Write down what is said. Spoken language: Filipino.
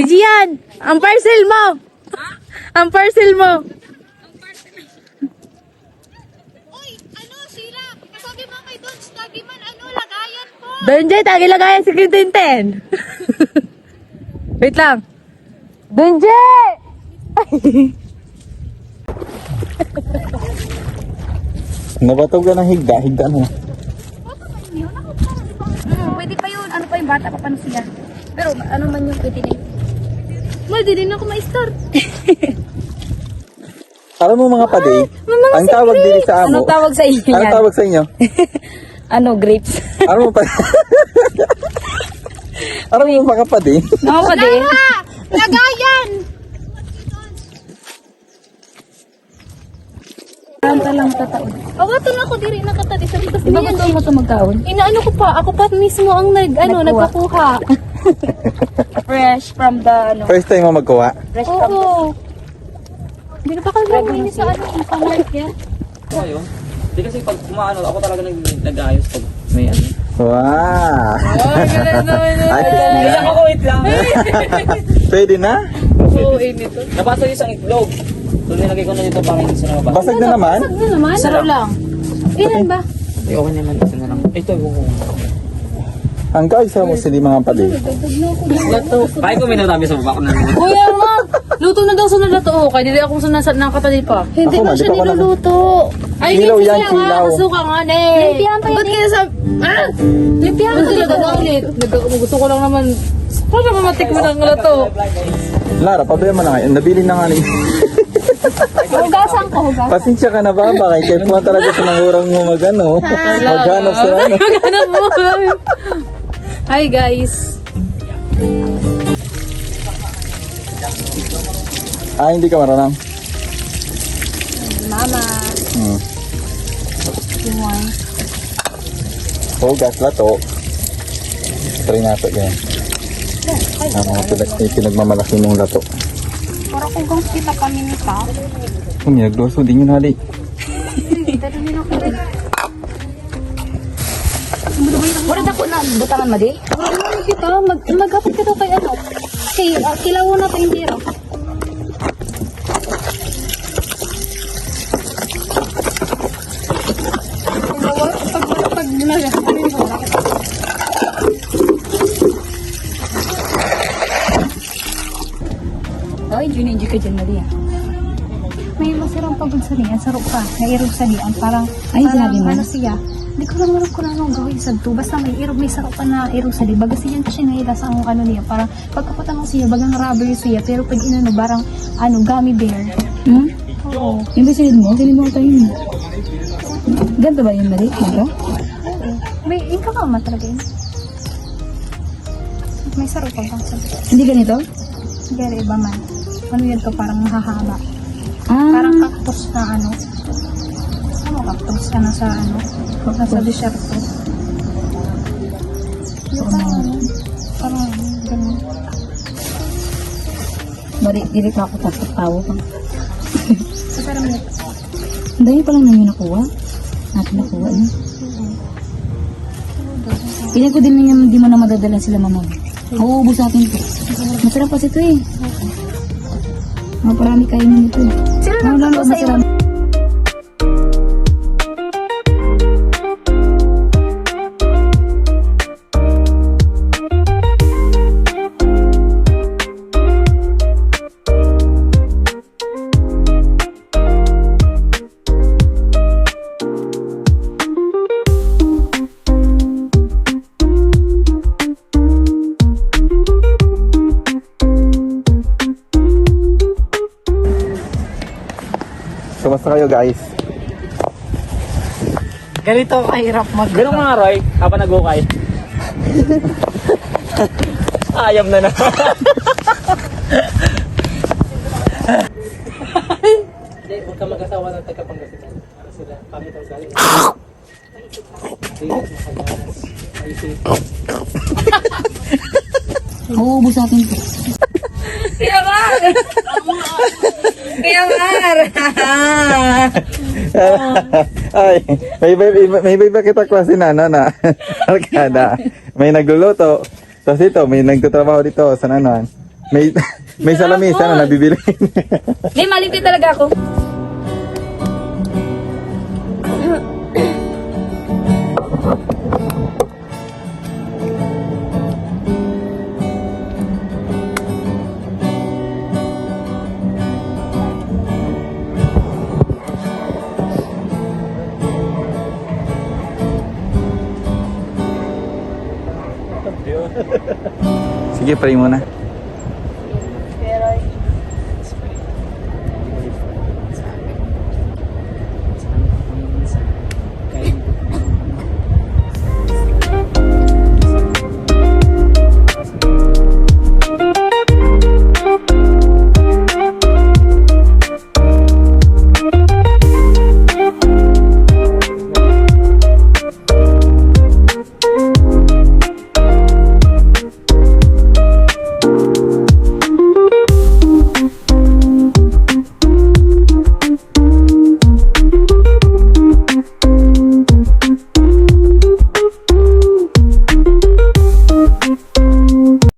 Gian, ang parcel mo. Ang parcel mo. Uy, ano, Sheila? Sabi mo kay Don, lagi man, lagayan po. Donjay, tagilagayan si Quintinten. Wait lang. Donjay! Nabatog ka ng higda. Higda na. Pwede pa yun. Ano pa yung bata pa paano siya? Pero ano man yung pwede na yun. Di din ako ma-start. Alam mo mga padi, ang tawag din sa amo. Anong tawag sa inyo Anong yan? tawag sa inyo? Ano, grapes? Alam mo pa. Alam mo mga padi? Ako pa din. Lagayan! Kanta lang tataon. Awato na ako diri nakatadi sa bitas Di ba gusto mo ito magtaon? Inaano ko pa, ako pa mismo ang nagpakuha. Fresh from the, First time mo magkuha? fresh from the... Oo. Hindi na pa kayo gawin sa yung pang-market. Ayun. Hindi kasi pag kumaano, ako talaga nag-ayos pag may ano. Wow! Ay, Isang ako, wait lang. pwede na? Oo, inito. Nabasa yung isang itlog. So nilagay ko na dito para hindi siya nabasa. Basag na naman? Ano naman? Sarap lang. Ilan ba? Okay naman, ito na lang. Ito, Ang kaisa mo sila mga padi. Bakit ko may natabi sa baba ko na naman? Kuya nga, luto na daw sa nalato. Kaya hindi ako sa nakatali pa. Hindi Ako ba nga, siya di pa ako niluluto? Ay, Kilaw hindi yan, sila kilaw. nga. Kasuka nga na eh. Limpihan pa yan Ba't eh. kaya sa... Ah! Limpihan Ba't sila gagawin? Gusto ko lang naman... Paano naman matikman ang lato? Lara, pabayaan mo na ngayon. Nabili na nga ni. Hugasan ko, hugasan. Pasensya ka na ba? Bakit kaya po talaga sa nangurang mo magano? Maghanap sa ano. Maghanap mo. Hi guys. Ah, hindi ka marunong? Mama. Iwan. Hugas lato. Try nato ganyan. Ang mga pinagmamalaki mong lato. Para kung kung kita paminita. Kung minagloso, di nyo nali. Dito nila ko. Wala na po na butangan mo di? Ano kita? Magkapit ka daw kay ano? Kay kilawo na ito yung tiro. Pag nalaga, ano yung wala? Ay, Juni, ka dyan Maria. May masirang pagod sa niyan, sarap pa. Nairog sa niyan, parang, Ay, sinabi mo? ano siya. Hindi ko lang alam kung anong gawin sa to. Basta may irog, may sarap pa na irog sa niya. Baga siya kasi nahila sa ang ano niya. Parang pagkaputan mo siya, bagang rubber siya. Pero pag inano, parang gummy bear. Hmm? Oo. Yung ba silid mo? Silid mo tayo yun. Ganto ba yun, Maria? Ganto? May ikakama talaga yun. May sarap pa bang sabi. Hindi ganito? Pero iba man. Ano yan to? Parang mahahaba. Ah, Parang cactus na ano. Ano cactus ka na sa ano? Nasa desierto. Yung parang ganun. Maria, dili pa ako tapos tawo pa. So parang Ang dami pa lang namin nakuha. Natin nakuha niya. Piling ko din na di mo na madadalan sila mama. Mauubos natin ito. Masarap kasi ito eh. Maparami kayo nito eh. sila nagtapos sa iyo. Kumusta kayo guys? Ganito kahirap mag... Ganun nga, Roy. Habang nag-ukay. Ayam na na. Hindi, huwag ka mag-asawa ng taga-Pangasinan. Sila, pamit ang galing. Mauubos natin ito. Kaya nga! Kaya nga! Ay, may iba kita klase na, Arkada. May nagluluto. Tapos ito, may nagtatrabaho dito sa nanon. may salamisa na nabibili. May maligpit talaga ako. Sige, pray muna.